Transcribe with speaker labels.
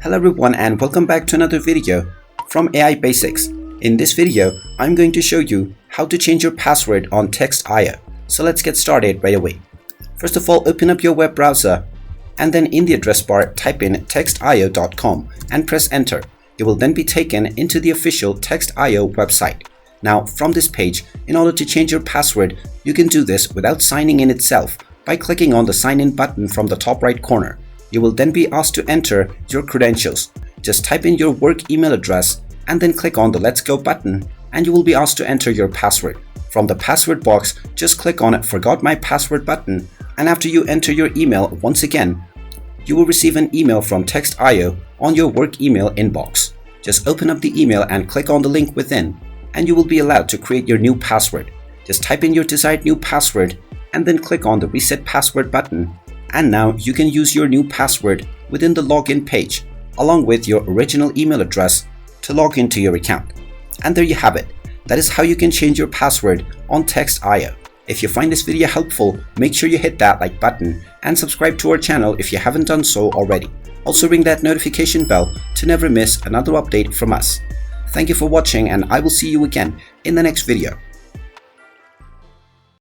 Speaker 1: Hello everyone and welcome back to another video from AI Basics. In this video, I'm going to show you how to change your password on Text.io. So let's get started right away. First of all, open up your web browser and then in the address bar type in textio.com and press enter. You will then be taken into the official Text.io website. Now from this page, in order to change your password, you can do this without signing in itself by clicking on the sign in button from the top right corner. You will then be asked to enter your credentials. Just type in your work email address and then click on the Let's Go button and you will be asked to enter your password. From the password box, just click on Forgot My Password button, and after you enter your email once again, you will receive an email from Text.io on your work email inbox. Just open up the email and click on the link within and you will be allowed to create your new password. Just type in your desired new password and then click on the Reset Password button. And now you can use your new password within the login page along with your original email address to log into your account. And there you have it. That is how you can change your password on Text.io. If you find this video helpful, make sure you hit that like button and subscribe to our channel if you haven't done so already. Also ring that notification bell to never miss another update from us. Thank you for watching and I will see you again in the next video.